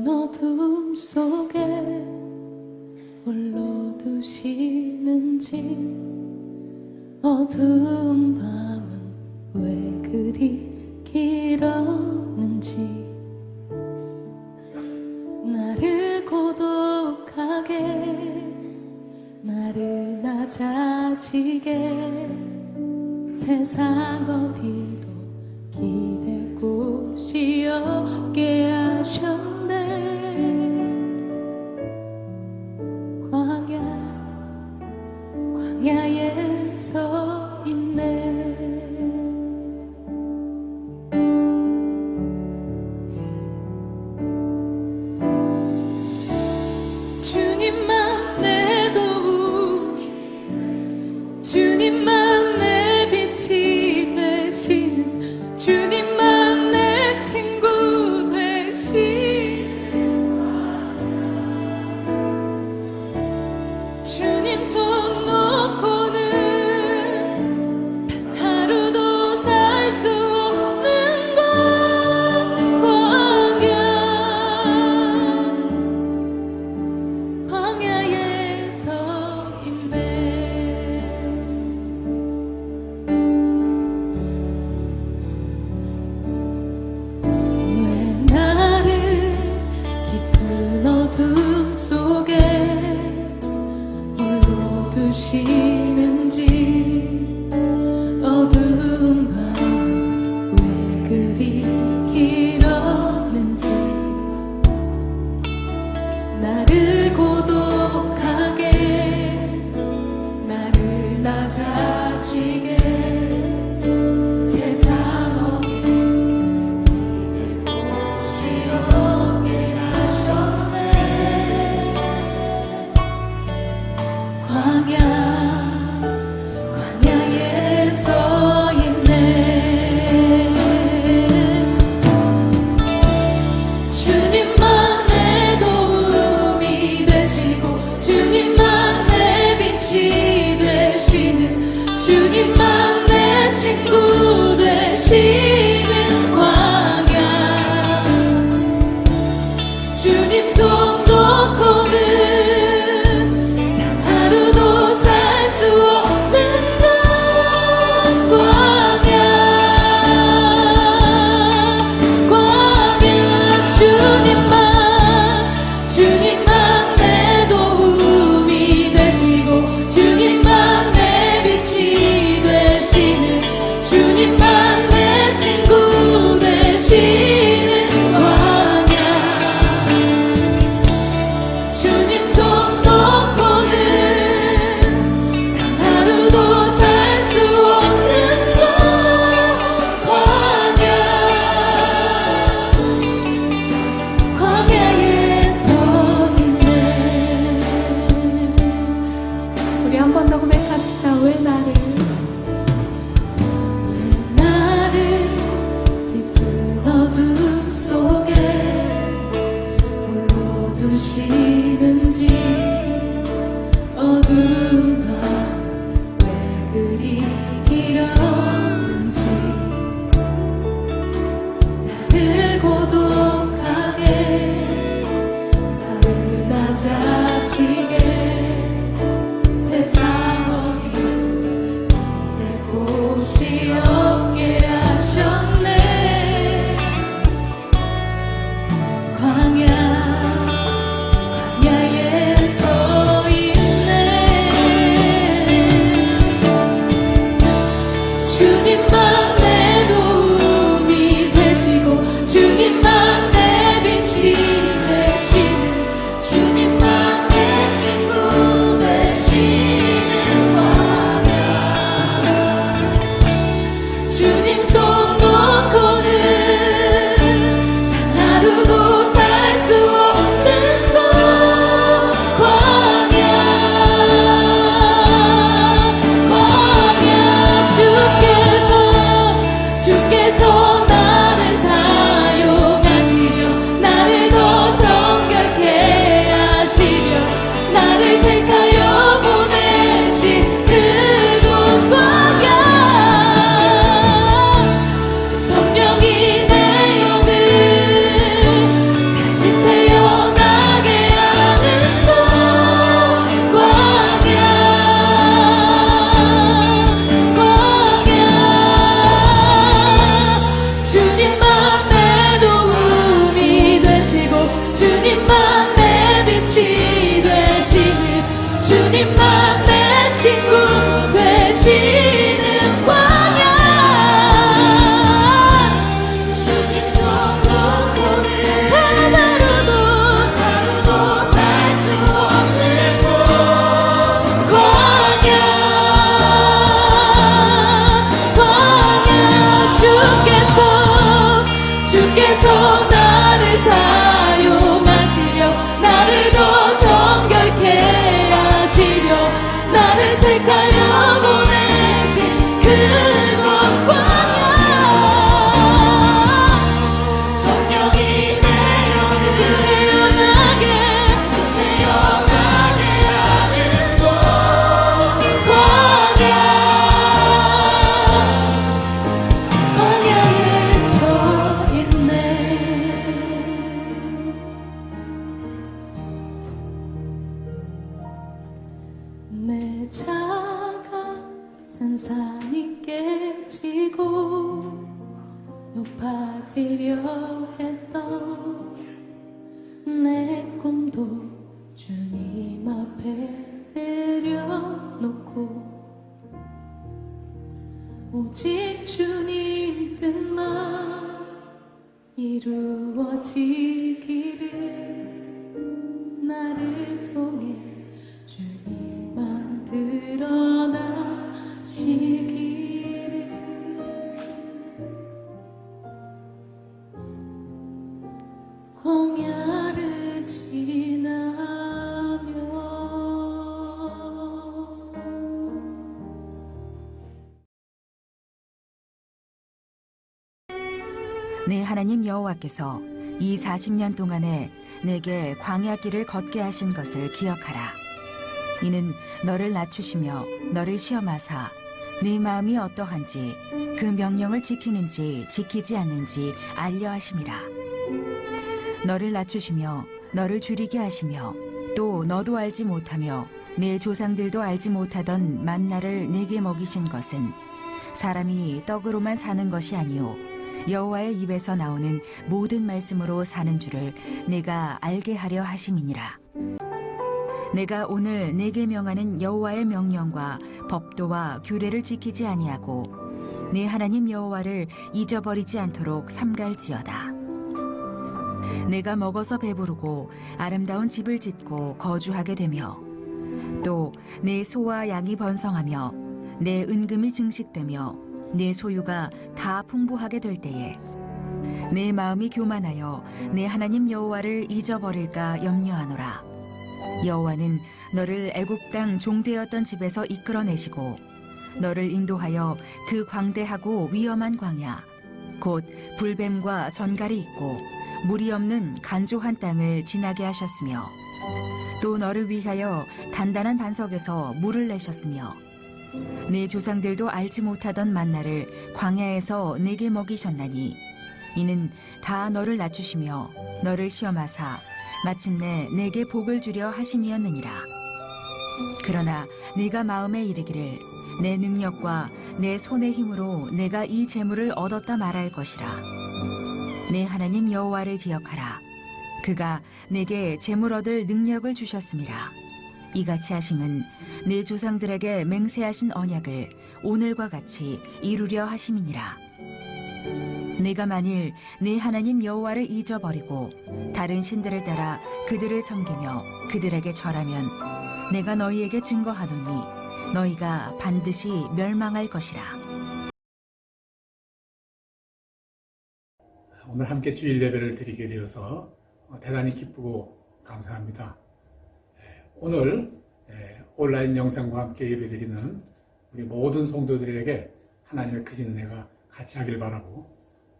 어둠 속에 홀로 두시는지, 어두운 밤은 왜 그리 길었는지, 나를 고독하게, 나를 낮아지게, 세상 어디도 기댈 곳이 없게 하셨네. 광야에 서 있네. 주님만 내 도움이, 주님만 내 빛이 되시는, 주님만 내 친구 되시는, 주님 손 놓고는 단 하루도 살 수 없는 것, 광야에 서 있네. 왜 나를 깊은 어둠 속에 홀로 두시는지, 어두운 밤은 왜 그리 길었는지, 나를 고독하게, 나를 낮아지게, 세상 어디 기댈 곳이 없게 하셨네. 광야에 서 있네. 주님만 내 도움이 되시고, 주님만 내 빛이 되시는, 주님만 내 친구 되시는 광야, 주님 손 놓고는 단 하루도 살 수 없는 것, 광야. 주님만 내 도움이 되시고, 주님만 내 빛이 되시는, 주님만 내 친구 되시는 광야, 주님 손 놓고는 단 하루도 살 수 없는 것, 광야에 서 있네. 우리 한 번 더 고백합시다. 왜 나를 깊은 어둠 속에 홀로 두시는지, 어두운 밤 왜 그리 길었는지, 나를 고독하게, 나를 낮아지게, 세상 어디 기댈 곳이 없게 하셨네. 광야에 서 내 작은 산이 깨지고 높아지려 했던 내 꿈도 주님 앞에 내려놓고 오직 주님 뜻만 이루어지기를 나를 통해 주님만 드러나시기를 광야를 지나며 내 하나님 여호와께서 이 40년 동안에 내게 광야길을 걷게 하신 것을 기억하라. 이는 너를 낮추시며 너를 시험하사 네 마음이 어떠한지 그 명령을 지키는지 지키지 않는지 알려 하심이라. 너를 낮추시며 너를 줄이게 하시며 또 너도 알지 못하며 내 조상들도 알지 못하던 만나를 내게 먹이신 것은 사람이 떡으로만 사는 것이 아니요 여호와의 입에서 나오는 모든 말씀으로 사는 줄을 내가 알게 하려 하심이니라. 내가 오늘 내게 명하는 여호와의 명령과 법도와 규례를 지키지 아니하고 내 하나님 여호와를 잊어버리지 않도록 삼갈지어다. 내가 먹어서 배부르고 아름다운 집을 짓고 거주하게 되며 또 내 소와 양이 번성하며 내 은금이 증식되며 내 소유가 다 풍부하게 될 때에 내 마음이 교만하여 내 하나님 여호와를 잊어버릴까 염려하노라. 여호와는 너를 애굽 땅 종되었던 집에서 이끌어내시고 너를 인도하여 그 광대하고 위험한 광야 곧 불뱀과 전갈이 있고 물이 없는 간조한 땅을 지나게 하셨으며 또 너를 위하여 단단한 반석에서 물을 내셨으며 내 조상들도 알지 못하던 만나를 광야에서 내게 먹이셨나니 이는 다 너를 낮추시며 너를 시험하사 마침내 내게 복을 주려 하심이었느니라. 그러나 네가 마음에 이르기를 내 능력과 내 손의 힘으로 내가 이 재물을 얻었다 말할 것이라. 내 하나님 여호와를 기억하라. 그가 내게 재물 얻을 능력을 주셨음이라. 이같이 하심은 내 조상들에게 맹세하신 언약을 오늘과 같이 이루려 하심이니라. 내가 만일 내 하나님 여호와를 잊어버리고 다른 신들을 따라 그들을 섬기며 그들에게 절하면 내가 너희에게 증거하노니 너희가 반드시 멸망할 것이라. 오늘 함께 주일 예배를 드리게 되어서 대단히 기쁘고 감사합니다. 오늘 온라인 영상과 함께 예배드리는 우리 모든 성도들에게 하나님의 크신 은혜가 같이 하길 바라고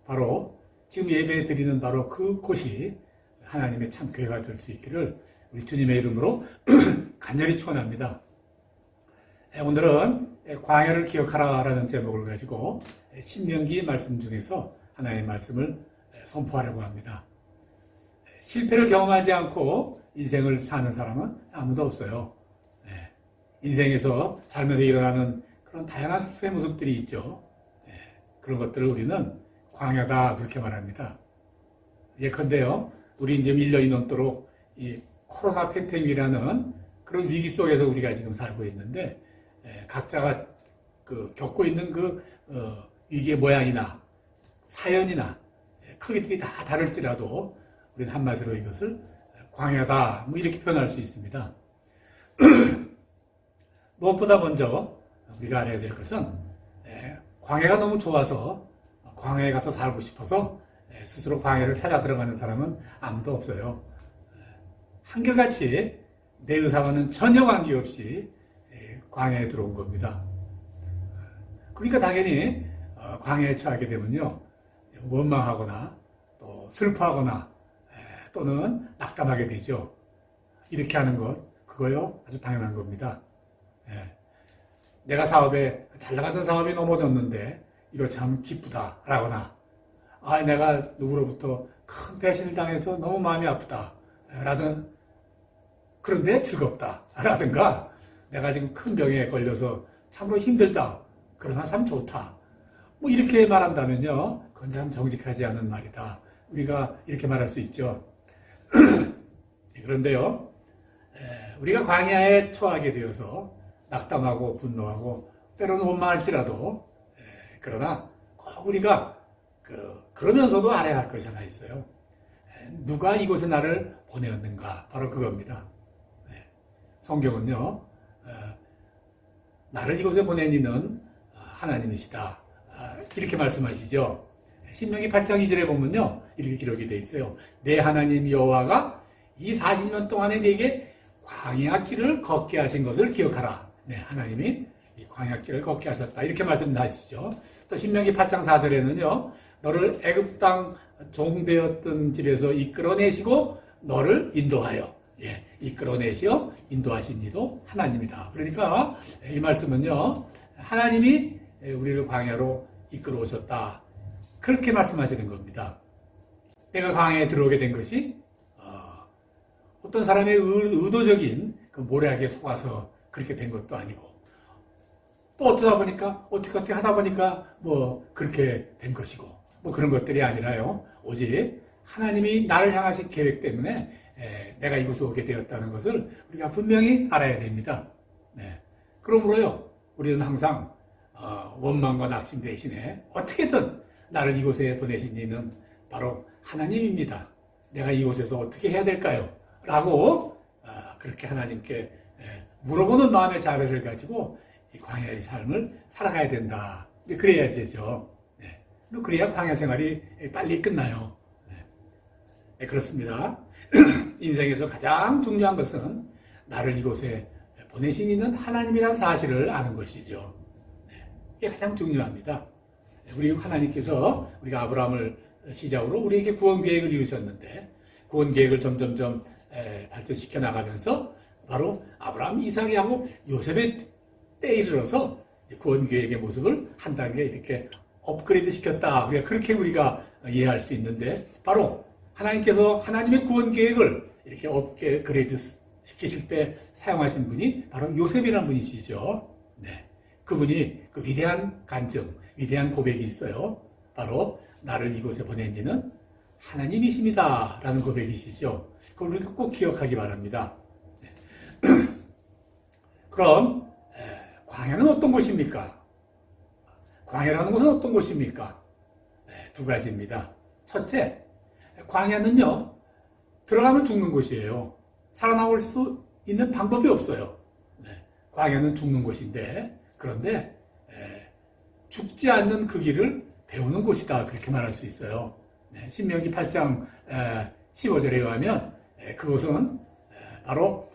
바로 지금 예배 드리는 바로 그곳이 하나님의 참 교회가 될 수 있기를 우리 주님의 이름으로 간절히 축원합니다. 오늘은 광야를 기억하라라는 제목을 가지고 신명기 말씀 중에서 하나님의 말씀을 선포하려고 합니다. 실패를 경험하지 않고 인생을 사는 사람은 아무도 없어요. 인생에서 살면서 일어나는 그런 다양한 슬픔의 모습들이 있죠. 그런 것들을 우리는 광야다 그렇게 말합니다. 예컨대요, 우리 이제 1년이 넘도록 이 코로나 팬데믹이라는 그런 위기 속에서 우리가 지금 살고 있는데 각자가 겪고 있는 위기의 모양이나 사연이나 크기들이 다 다를지라도 우리는 한마디로 이것을 광야다 이렇게 표현할 수 있습니다. 무엇보다 먼저 우리가 알아야 될 것은 광야가 너무 좋아서 광야에 가서 살고 싶어서 스스로 광야를 찾아 들어가는 사람은 아무도 없어요. 한결같이 내 의사와는 전혀 관계없이 광야에 들어온 겁니다. 그러니까 당연히 광야에 처하게 되면요, 원망하거나 또 슬퍼하거나 또는 낙담하게 되죠. 이렇게 하는 것, 그거요 아주 당연한 겁니다. 내가 잘 나가던 사업이 넘어졌는데 이거 참 기쁘다 라거나, 내가 누구로부터 큰 배신을 당해서 너무 마음이 아프다 라든, 그런데 즐겁다 라든가, 내가 지금 큰 병에 걸려서 참으로 힘들다. 그러나 참 좋다. 뭐 이렇게 말한다면요. 그건 참 정직하지 않은 말이다. 우리가 이렇게 말할 수 있죠. 그런데요. 우리가 광야에 처하게 되어서 낙담하고 분노하고 때로는 원망할지라도 그러나 꼭 우리가 그러면서도 알아야 할 것이 하나 있어요. 누가 이곳에 나를 보내었는가? 바로 그겁니다. 성경은요. 나를 이곳에 보낸 이는 하나님이시다. 이렇게 말씀하시죠. 신명기 8장 2절에 보면요. 이렇게 기록이 되어 있어요. 내 하나님 여호와가 이 40년 동안에 네게 광야 길을 걷게 하신 것을 기억하라. 네, 하나님이 이 광야 길을 걷게 하셨다. 이렇게 말씀하시죠. 또 신명기 8장 4절에는요. 너를 애굽 땅 종되었던 집에서 이끌어내시고 너를 인도하여 이끌어내시어 인도하신 이도 하나님이다. 그러니까 이 말씀은요. 하나님이 우리를 광야로 이끌어 오셨다. 그렇게 말씀하시는 겁니다. 내가 광야에 들어오게 된 것이 어떤 사람의 의도적인 그 모략에 속아서 그렇게 된 것도 아니고 또 어떻게 하다 보니까 뭐 그렇게 된 것이고 뭐 그런 것들이 아니라요. 오직 하나님이 나를 향하신 계획 때문에 내가 이곳에 오게 되었다는 것을 우리가 분명히 알아야 됩니다. 네. 그러므로요. 우리는 항상 원망과 낙심 대신에 어떻게든 나를 이곳에 보내신 이는 바로 하나님입니다. 내가 이곳에서 어떻게 해야 될까요? 라고 그렇게 하나님께 물어보는 마음의 자세를 가지고 이 광야의 삶을 살아가야 된다. 이제 그래야 되죠. 네. 그래야 광야 생활이 빨리 끝나요. 네, 그렇습니다. 인생에서 가장 중요한 것은 나를 이곳에 보내신 이는 하나님이라는 사실을 아는 것이죠. 네, 이게 가장 중요합니다. 우리 하나님께서 우리가 아브라함을 시작으로 우리에게 구원 계획을 이루셨는데 구원 계획을 점점점 발전시켜 나가면서 바로 아브라함, 이삭, 야곱, 요셉의 때에 이르러서 구원 계획의 모습을 한 단계 이렇게 업그레이드 시켰다. 그렇게 우리가 이해할 수 있는데 바로 하나님께서 하나님의 구원 계획을 이렇게 업그레이드 시키실 때 사용하신 분이 바로 요셉이라는 분이시죠. 네. 그분이 그 위대한 간증, 위대한 고백이 있어요. 바로 나를 이곳에 보낸 이는 하나님이십니다. 라는 고백이시죠. 그걸 우리가 꼭 기억하기 바랍니다. 네. 그럼 광야는 어떤 곳입니까? 광야라는 곳은 어떤 곳입니까? 네, 두 가지입니다. 첫째, 광야는요. 들어가면 죽는 곳이에요. 살아나올 수 있는 방법이 없어요. 네, 광야는 죽는 곳인데 그런데 죽지 않는 그 길을 배우는 곳이다. 그렇게 말할 수 있어요. 네, 신명기 8장 15절에 의하면 그곳은 바로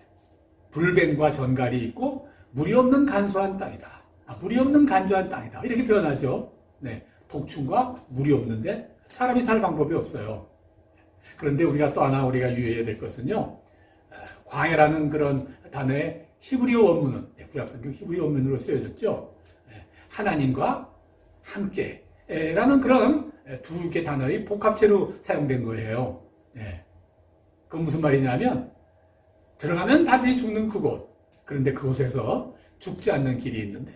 불뱀과 전갈이 있고 물이 없는 간소한 땅이다. 물이 없는 간조한 땅이다. 이렇게 표현하죠. 네, 독충과 물이 없는데 사람이 살 방법이 없어요. 그런데 우리가 또 하나 우리가 유의해야 될 것은요. 광야라는 그런 단어의 히브리어 원문은 구약성경 히브리어 원문으로 쓰여졌죠. 하나님과 함께라는 그런 두 개 단어의 복합체로 사용된 거예요. 그건 무슨 말이냐면 들어가면 반드시 죽는 그곳. 그런데 그곳에서 죽지 않는 길이 있는데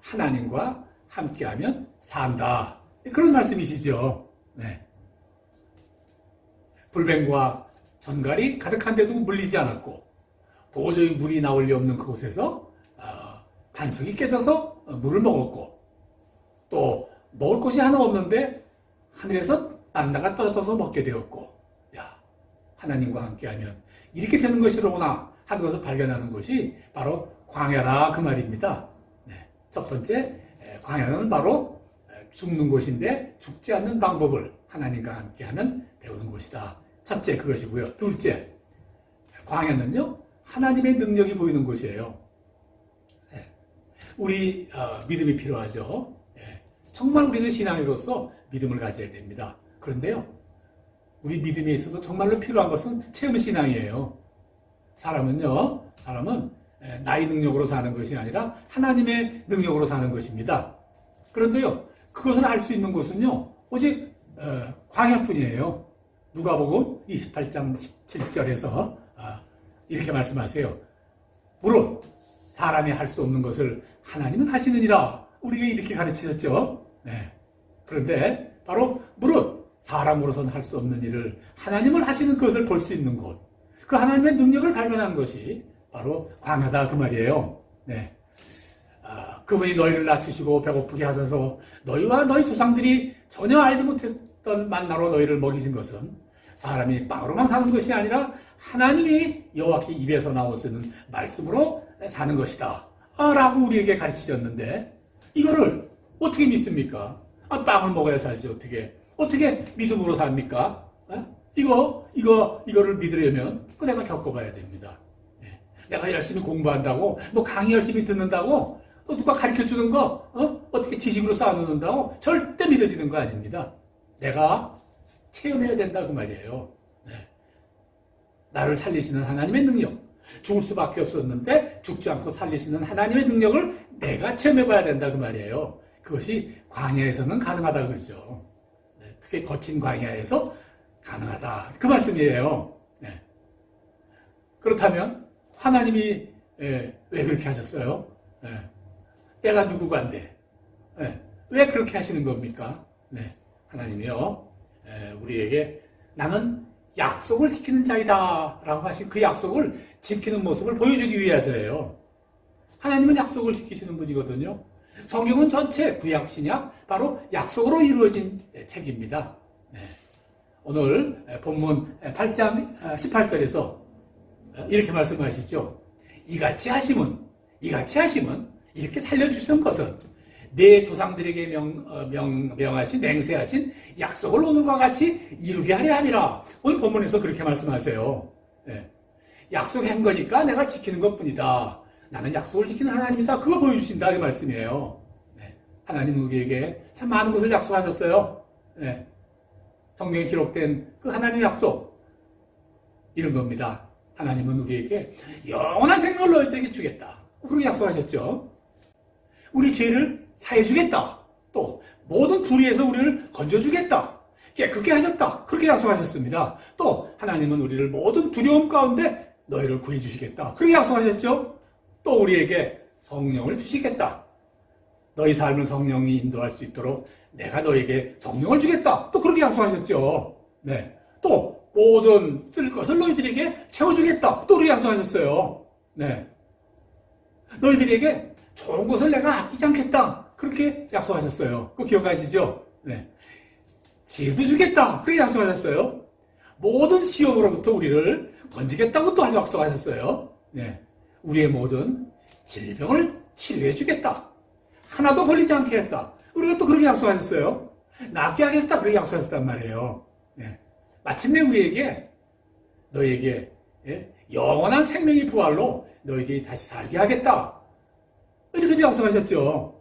하나님과 함께하면 산다. 그런 말씀이시죠. 네. 불뱀과 전갈이 가득한데도 물리지 않았고 도저히 물이 나올 리 없는 그곳에서 반석이 깨져서 물을 먹었고 또 먹을 것이 하나 없는데 하늘에서 만나가 떨어져서 먹게 되었고 하나님과 함께하면 이렇게 되는 것이로구나 하는 것을 발견하는 것이 바로 광야라 그 말입니다. 네. 첫 번째 광야는 바로 죽는 곳인데 죽지 않는 방법을 하나님과 함께하면 배우는 곳이다. 첫째 그것이고요. 둘째 광야는요 하나님의 능력이 보이는 곳이에요. 네. 우리 믿음이 필요하죠. 네. 정말 우리는 신앙인으로서 믿음을 가져야 됩니다. 그런데요 우리 믿음에 있어서 정말로 필요한 것은 체험 신앙이에요. 사람은 나의 능력으로 사는 것이 아니라 하나님의 능력으로 사는 것입니다. 그런데요 그것을 알 수 있는 곳은요 오직 광야뿐이에요. 누가복음 28장 17절에서 이렇게 말씀하세요. 물론 사람이 할 수 없는 것을 하나님은 하시느니라. 우리가 이렇게 가르치셨죠. 네. 그런데 바로 무릇 사람으로서는 할 수 없는 일을 하나님을 하시는 것을 볼 수 있는 곳, 그 하나님의 능력을 발견한 것이 바로 광야다 그 말이에요. 네. 그분이 너희를 낮추시고 배고프게 하셔서 너희와 너희 조상들이 전혀 알지 못했던 만나로 너희를 먹이신 것은 사람이 빵으로만 사는 것이 아니라 하나님이 여호와께 입에서 나오시는 말씀으로 사는 것이다 라고 우리에게 가르치셨는데, 이거를 어떻게 믿습니까? 빵을 먹어야 살지 어떻게 믿음으로 삽니까? 이거를 믿으려면 내가 겪어봐야 됩니다. 내가 열심히 공부한다고, 뭐 강의 열심히 듣는다고, 또 누가 가르쳐 주는 거, 어떻게 지식으로 쌓아놓는다고 절대 믿어지는 거 아닙니다. 내가 체험해야 된다 그 말이에요. 네. 나를 살리시는 하나님의 능력, 죽을 수밖에 없었는데 죽지 않고 살리시는 하나님의 능력을 내가 체험해봐야 된다 그 말이에요. 그것이 광야에서는 가능하다 그러죠. 네. 특히 거친 광야에서 가능하다 그 말씀이에요. 네. 그렇다면 하나님이 왜 그렇게 하셨어요? 내가 누구간데 왜 그렇게 하시는 겁니까? 하나님이요 우리에게 나는 약속을 지키는 자이다 라고 하신 그 약속을 지키는 모습을 보여주기 위해서예요. 하나님은 약속을 지키시는 분이거든요. 성경은 전체 구약 신약 바로 약속으로 이루어진 책입니다. 오늘 본문 8장 18절에서 이렇게 말씀하시죠. 이같이 하심은 이렇게 살려주시는 것은 내 조상들에게 명하신 맹세하신 약속을 오늘과 같이 이루게 하려 함이라. 오늘 본문에서 그렇게 말씀하세요. 약속한 거니까 내가 지키는 것뿐이다. 나는 약속을 지키는 하나님이다. 그거 보여주신다 이 말씀이에요. 하나님은 우리에게 참 많은 것을 약속하셨어요. 성경에 기록된 그 하나님의 약속 이런 겁니다. 하나님은 우리에게 영원한 생명을 너희들에게 주겠다. 그렇게 약속하셨죠. 우리 죄를 사해주겠다. 또 모든 불의에서 우리를 건져주겠다. 깨끗게 하셨다. 그렇게 약속하셨습니다. 또 하나님은 우리를 모든 두려움 가운데 너희를 구해주시겠다. 그렇게 약속하셨죠. 또 우리에게 성령을 주시겠다. 너희 삶을 성령이 인도할 수 있도록 내가 너에게 성령을 주겠다. 또 그렇게 약속하셨죠. 또 모든 쓸 것을 너희들에게 채워주겠다. 또 그렇게 약속하셨어요. 너희들에게 좋은 것을 내가 아끼지 않겠다. 그렇게 약속하셨어요. 그거 기억하시죠? 지혜도 주겠다. 그렇게 약속하셨어요. 모든 시험으로부터 우리를 건지겠다고 또 약속하셨어요. 우리의 모든 질병을 치료해 주겠다. 하나도 걸리지 않게 했다. 우리가 또 그렇게 약속하셨어요. 낫게 하겠다. 그렇게 약속하셨단 말이에요. 마침내 우리에게 너에게 영원한 생명의 부활로 너에게 다시 살게 하겠다. 이렇게 약속하셨죠.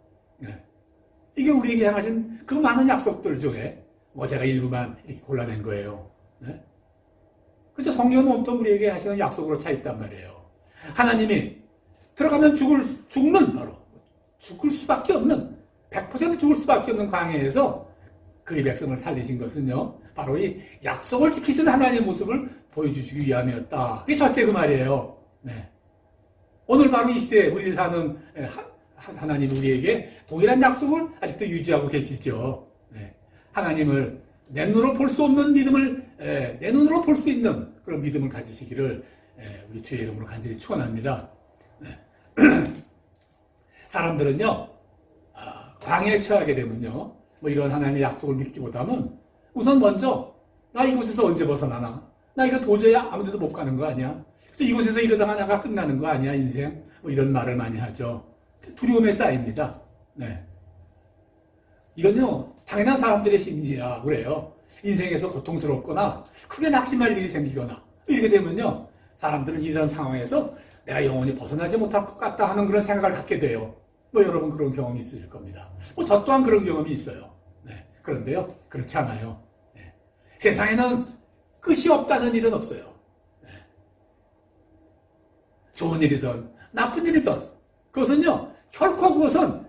이게 우리에게 향하신 그 많은 약속들 중에 제가 일부만 이렇게 골라낸 거예요. 그죠? 성경은 온통 우리에게 하시는 약속으로 차 있단 말이에요. 하나님이 들어가면 죽는 바로 죽을 수밖에 없는 100% 죽을 수밖에 없는 광야에서 그의 백성을 살리신 것은요, 바로 이 약속을 지키신 하나님의 모습을 보여주시기 위함이었다. 이게 첫째 그 말이에요. 오늘 바로 이 시대에 우리를 사는 하나님 우리에게 동일한 약속을 아직도 유지하고 계시죠. 하나님을 내 눈으로 볼 수 없는 믿음을 내 눈으로 볼 수 있는 그런 믿음을 가지시기를 우리 주의 이름으로 간절히 축원합니다. 사람들은요, 광야에 처하게 되면요, 이런 하나님의 약속을 믿기보다는 우선 먼저 나 이곳에서 언제 벗어나나? 나 이거 도저히 아무 데도 못 가는 거 아니야? 그래서 이곳에서 이러다가 나가 끝나는 거 아니야, 인생? 이런 말을 많이 하죠. 두려움에 쌓입니다. 이건요, 당연한 사람들의 심리야 그래요. 인생에서 고통스럽거나 크게 낙심할 일이 생기거나 이렇게 되면요, 사람들은 이런 상황에서 내가 영원히 벗어나지 못할 것 같다 하는 그런 생각을 갖게 돼요. 여러분 그런 경험이 있으실 겁니다. 저 또한 그런 경험이 있어요. 그런데요, 그렇지 않아요. 세상에는 끝이 없다는 일은 없어요. 좋은 일이든 나쁜 일이든 그것은요, 결코 그것은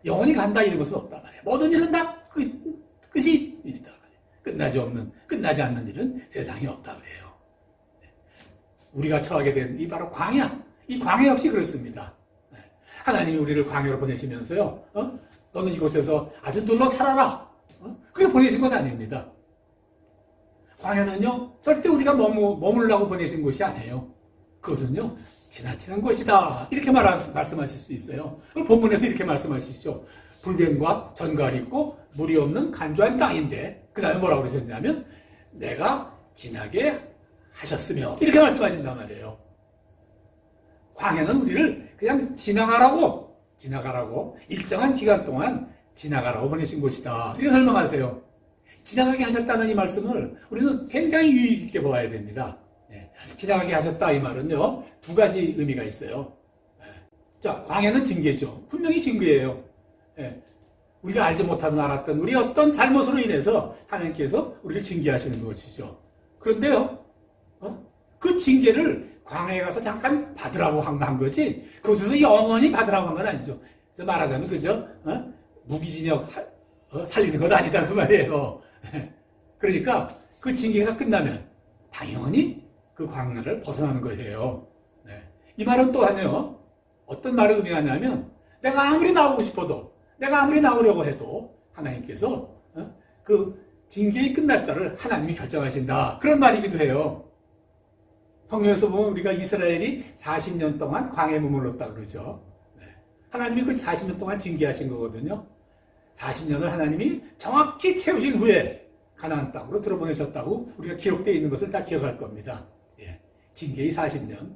영원히 간다 이런 것은 없단 말이에요. 모든 일은 다 끝이 일이다 말이에요. 끝나지 않는 일은 세상에 없다 그래요. 우리가 처하게 된 이 바로 광야, 이 광야 역시 그렇습니다. 하나님이 우리를 광야로 보내시면서요, 너는 이곳에서 아주 눌러 살아라. 그렇게 보내신 건 아닙니다. 광야는요, 절대 우리가 머물라고 보내신 곳이 아니에요. 그것은요, 지나치는 것이다. 이렇게 말씀하실 수 있어요. 본문에서 이렇게 말씀하시죠. 불뱀과 전갈이 있고 물이 없는 간조한 땅인데, 그 다음에 뭐라고 그러셨냐면, 내가 지나게 하셨으며, 이렇게 말씀하신단 말이에요. 광야는 우리를 그냥 지나가라고, 일정한 기간 동안 지나가라고 보내신 곳이다. 이렇게 설명하세요. 지나가게 하셨다는 이 말씀을 우리는 굉장히 유의 깊게 보아야 됩니다. 지나가게 하셨다 이 말은요, 두 가지 의미가 있어요. 자, 광야는 징계죠. 분명히 징계예요. 우리가 알지 못하던 알았던 우리 어떤 잘못으로 인해서 하나님께서 우리를 징계하시는 것이죠. 그런데요, 그 징계를 광야에 가서 잠깐 받으라고 한 거지, 그곳에서 영원히 받으라고 한 건 아니죠. 말하자면 그죠? 무기징역 살리는 것 아니다 그 말이에요. 그러니까 그 징계가 끝나면 당연히 그 광야를 벗어나는 것이에요. 이 말은 또한요, 어떤 말을 의미하냐면, 내가 아무리 나오고 싶어도, 내가 아무리 나오려고 해도 하나님께서 그 징계의 끝날 자를 하나님이 결정하신다, 그런 말이기도 해요. 성경에서 보면 우리가 이스라엘이 40년 동안 광야에 머물렀다 그러죠. 하나님이 그 40년 동안 징계하신 거거든요. 40년을 하나님이 정확히 채우신 후에 가나안 땅으로 들어보내셨다고 우리가 기록되어 있는 것을 다 기억할 겁니다. 징계의 40년.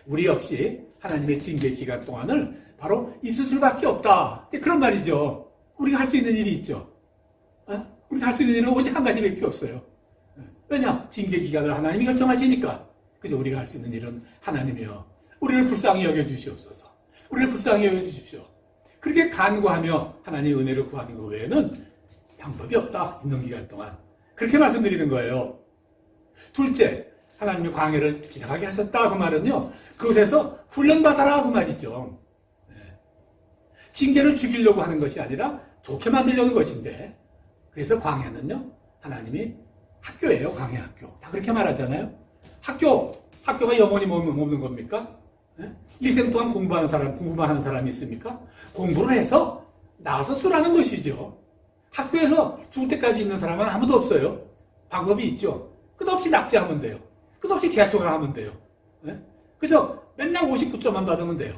우리 역시 하나님의 징계 기간 동안을 바로 있을 수밖에 없다. 그런 말이죠. 우리가 할 수 있는 일이 있죠. 우리가 할 수 있는 일은 오직 한 가지밖에 없어요. 왜냐? 징계 기간을 하나님이 결정하시니까. 그죠? 우리가 할 수 있는 일은 하나님이요, 우리를 불쌍히 여겨주시옵소서. 우리를 불쌍히 여겨주십시오. 그렇게 간구하며 하나님의 은혜를 구하는 것 외에는 방법이 없다. 있는 기간 동안. 그렇게 말씀드리는 거예요. 둘째, 하나님이 광야를 지나가게 하셨다 그 말은요, 그곳에서 훈련받아라 그 말이죠. 징계를 죽이려고 하는 것이 아니라 좋게 만들려는 것인데, 그래서 광야는요, 하나님이 학교예요. 광야 학교. 다 그렇게 말하잖아요. 학교가 영원히 머무는 겁니까? 일생 동안 공부만 하는 사람이 있습니까? 공부를 해서 나와서 쓰라는 것이죠. 학교에서 죽을 때까지 있는 사람은 아무도 없어요. 방법이 있죠. 끝없이 낙제하면 돼요. 끝없이 재수를 하면 돼요. 그죠? 맨날 59점만 받으면 돼요.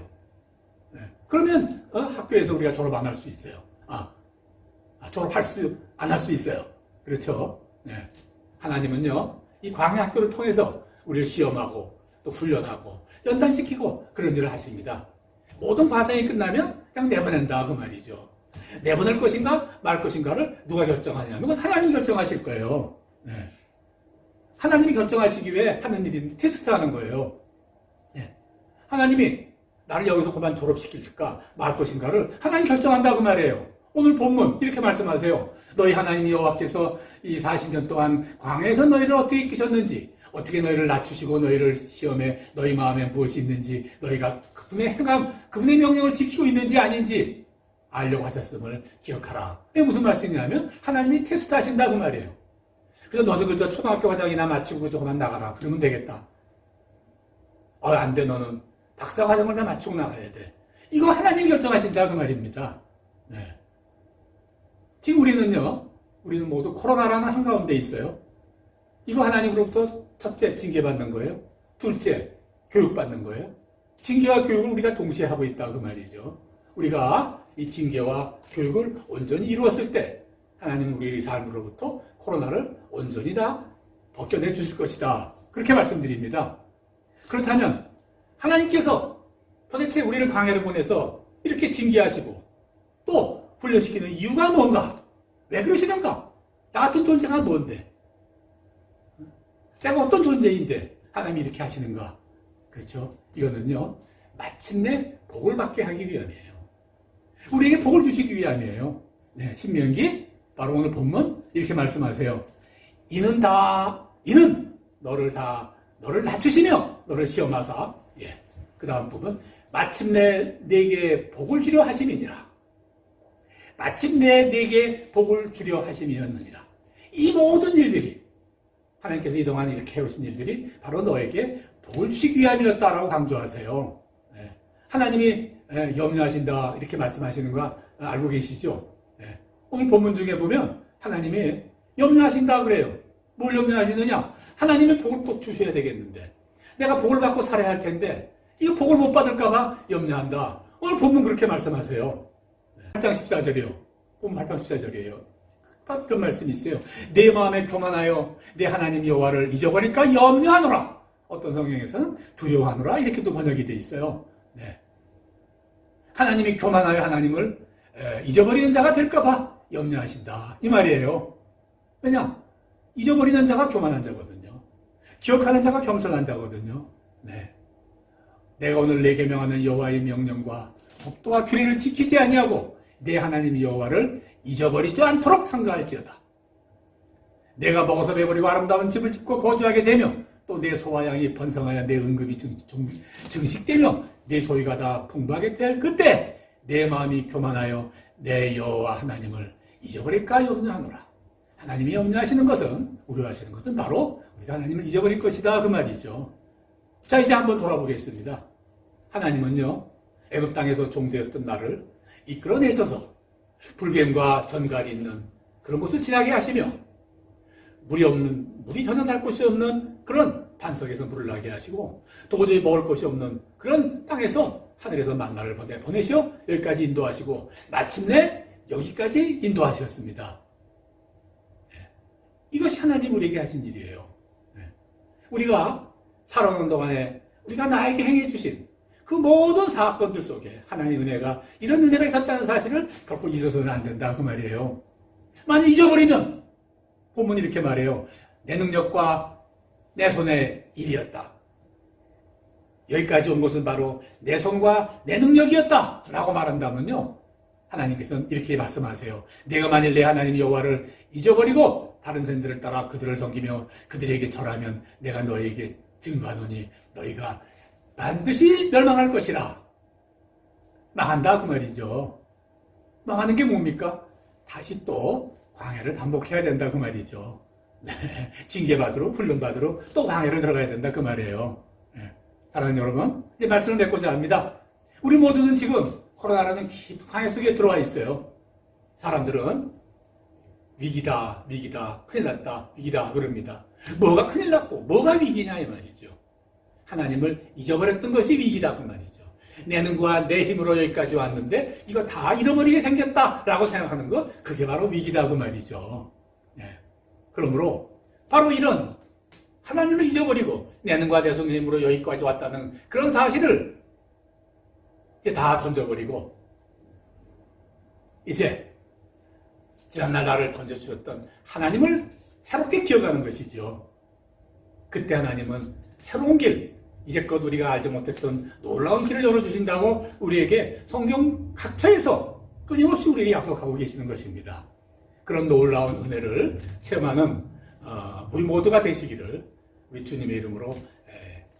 그러면 학교에서 우리가 졸업 안 할 수 있어요. 졸업할 수 안 할 수 있어요. 그렇죠? 하나님은요, 이 광야 학교를 통해서 우리를 시험하고 또 훈련하고 연단시키고 그런 일을 하십니다. 모든 과정이 끝나면 그냥 내보낸다 그 말이죠. 내보낼 것인가 말 것인가를 누가 결정하냐면 그건 하나님이 결정하실 거예요. 하나님이 결정하시기 위해 하는 일이 테스트하는 거예요. 하나님이 나를 여기서 그만 졸업시킬까 말 것인가를 하나님이 결정한다 그 말이에요. 오늘 본문 이렇게 말씀하세요. 너희 하나님 여호와께서 이 40년 동안 광야에서 너희를 어떻게 이끄셨는지, 어떻게 너희를 낮추시고 너희를 시험에 너희 마음에 무엇이 있는지, 너희가 그분의 행함, 그분의 명령을 지키고 있는지 아닌지 알려고 하셨음을 기억하라. 이게 무슨 말씀이냐면 하나님이 테스트하신다 그 말이에요. 그래서 너도 그저 초등학교 과정이나 마치고 그저 그만 나가라. 그러면 되겠다. 안 돼. 너는 박사 과정을 다 마치고 나가야 돼. 이거 하나님이 결정하신다 그 말입니다. 지금 우리는 모두 코로나라는 한가운데 있어요. 이거 하나님으로부터 첫째, 징계받는 거예요. 둘째, 교육받는 거예요. 징계와 교육을 우리가 동시에 하고 있다 그 말이죠. 우리가 이 징계와 교육을 온전히 이루었을 때 하나님은 우리의 삶으로부터 코로나를 온전히 다 벗겨내 주실 것이다. 그렇게 말씀드립니다. 그렇다면 하나님께서 도대체 우리를 광야를 보내서 이렇게 징계하시고 또 훈련시키는 이유가 뭔가? 왜 그러시는가? 나 같은 존재가 뭔데? 내가 어떤 존재인데 하나님이 이렇게 하시는가? 그렇죠? 이거는요, 마침내 복을 받게 하기 위함이에요. 우리에게 복을 주시기 위함이에요. 신명기 바로 오늘 본문 이렇게 말씀하세요. 이는 너를 낮추시며 너를 시험하사, 그 다음 부분, 마침내 네게 복을 주려 하심이니라. 마침내 네게 복을 주려 하심이었느니라. 이 모든 일들이, 하나님께서 이동안 이렇게 해오신 일들이 바로 너에게 복을 주시기 위함이었다라고 강조하세요. 하나님이 염려하신다 이렇게 말씀하시는 거 알고 계시죠? 오늘 본문 중에 보면 하나님이 염려하신다 그래요. 뭘 염려하시느냐? 하나님의 복을 꼭 주셔야 되겠는데 내가 복을 받고 살아야 할 텐데 이거 복을 못 받을까 봐 염려한다. 오늘 본문 그렇게 말씀하세요. 8장 14절이요. 본문 8장 14절이에요. 이런 말씀이 있어요. 내 마음에 교만하여 내 하나님 여호와를 잊어버리니까 염려하노라. 어떤 성경에서는 두려워하노라 이렇게도 번역이 돼 있어요. 하나님이 교만하여 하나님을 잊어버리는 자가 될까 봐 염려하신다 이 말이에요. 왜냐? 잊어버리는 자가 교만한 자거든요. 기억하는 자가 겸손한 자거든요. 내가 오늘 내 계명하는 여호와의 명령과 법도와 규례를 지키지 아니하고 내 하나님 여호와를 잊어버리지 않도록 상가할지어다. 내가 먹어서 배버리고 아름다운 집을 짓고 거주하게 되며 또 내 소와 양이 번성하여 내 은급이 증식되며 내 소유가 다 풍부하게 될 그때 내 마음이 교만하여 내 여호와 하나님을 잊어버릴까 염려하노라. 하나님이 염려하시는 것은, 우려하시는 것은 바로 우리가 하나님을 잊어버릴 것이다 그 말이죠. 자, 이제 한번 돌아보겠습니다. 하나님은요, 애굽 땅에서 종되었던 나를 이끌어내셔서 불뱀과 전갈이 있는 그런 곳을 지나게 하시며 물이 전혀 날 곳이 없는 그런 반석에서 물을 나게 하시고 도저히 먹을 것이 없는 그런 땅에서 하늘에서 만나를 보내시어 여기까지 인도하시고 마침내 여기까지 인도하셨습니다. 이것이 하나님 우리에게 하신 일이에요. 우리가 살아오는 동안에 우리가 나에게 행해 주신 그 모든 사건들 속에 하나님의 은혜가, 이런 은혜가 있었다는 사실을 결코 잊어서는 안 된다 그 말이에요. 만약 잊어버리면 본문이 이렇게 말해요. 내 능력과 내 손의 일이었다. 여기까지 온 것은 바로 내 손과 내 능력이었다 라고 말한다면요, 하나님께서는 이렇게 말씀하세요. 내가 만일 내 하나님 여호와를 잊어버리고 다른 신들을 따라 그들을 섬기며 그들에게 절하면 내가 너에게 증거하노니 너희가 반드시 멸망할 것이라. 망한다 그 말이죠. 망하는 게 뭡니까? 다시 또 광야를 반복해야 된다 그 말이죠. 징계받으러 훈련받으러 또 광야를 들어가야 된다 그 말이에요. 사랑하는 여러분, 이제 말씀을 맺고자 합니다. 우리 모두는 지금 코로나라는 깊은 광야 속에 들어와 있어요. 사람들은 위기다, 위기다, 큰일 났다, 위기다 그럽니다. 뭐가 큰일 났고 뭐가 위기냐 이 말이죠. 하나님을 잊어버렸던 것이 위기다 그 말이죠. 내 능과 내 힘으로 여기까지 왔는데 이거 다 잃어버리게 생겼다라고 생각하는 것, 그게 바로 위기다 그 말이죠. 그러므로 바로 이런 하나님을 잊어버리고 내 능과 내 손의 힘으로 여기까지 왔다는 그런 사실을 이제 다 던져버리고 이제 지난날 나를 던져주셨던 하나님을 새롭게 기억하는 것이죠. 그때 하나님은 새로운 길, 이제껏 우리가 알지 못했던 놀라운 길을 열어주신다고 우리에게 성경 각처에서 끊임없이 우리에게 약속하고 계시는 것입니다. 그런 놀라운 은혜를 체험하는 우리 모두가 되시기를 우리 주님의 이름으로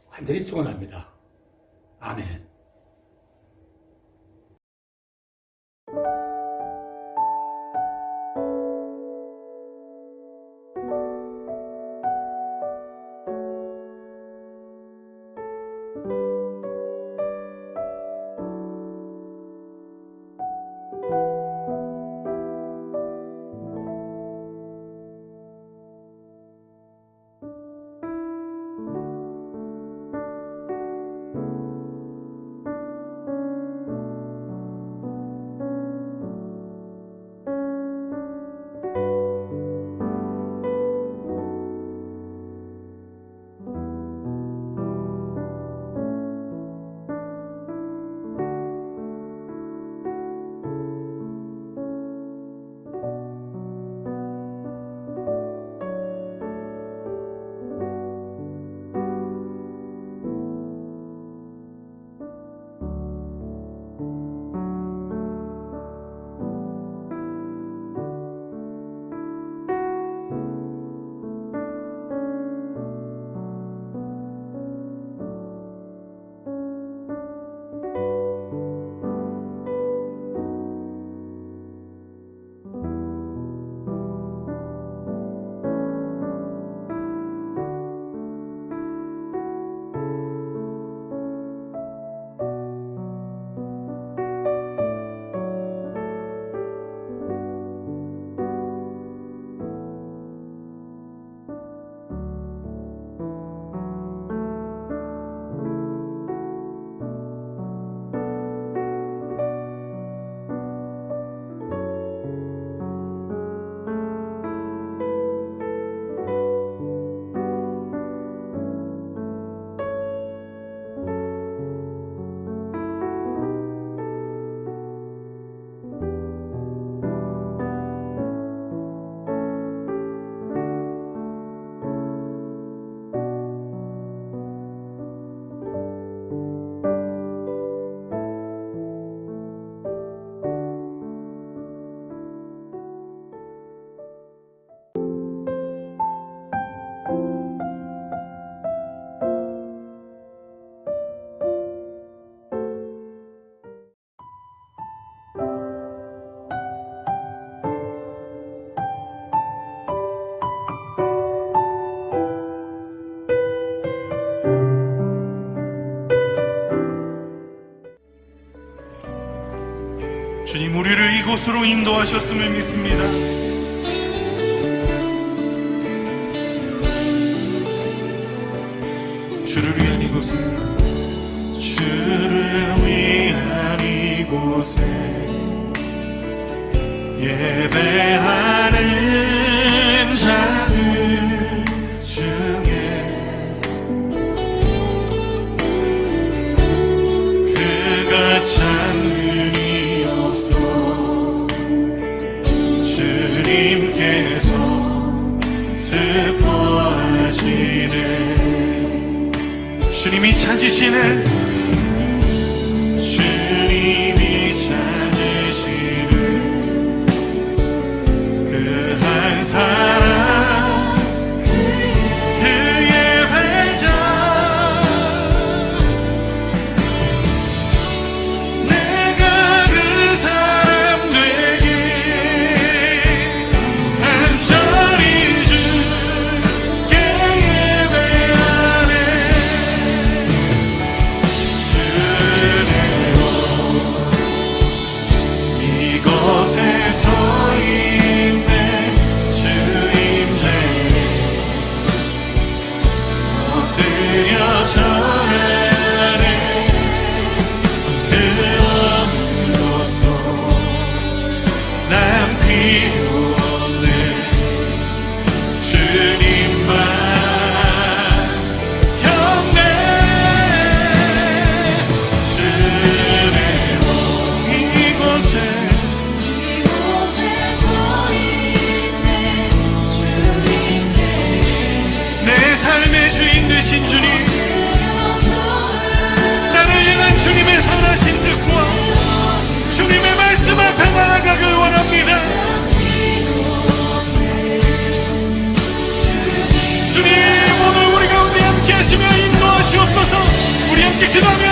간절히 축원합니다. 아멘. 주님 우리를 이곳으로 인도하셨음을 믿습니다. 주를 위한 이곳에, 주를 위한 이곳에 예배하는 자들 중에 그가 찾는 이 없어 주님께서 슬퍼하시네. 주님이 찾으시네. 주님이 찾으시네. 그 한 사람 그의 회장 내가 그 사람 되게 간절히 주께 예배하네. 주내로 이곳에 서 있네. 주 임재에 엎드려 절하네. 그 어느 것도 난 필요 없네. 주님만 경배. 주내로 이곳에 내 삶의 주인 되신 주님, 나를 향한 주님의 선하신 뜻과 주님의 말씀 앞에 나아가길 원합니다. 주님 오늘 우리 가운데 함께 하시며 인도하시옵소서. 우리 함께 기도하며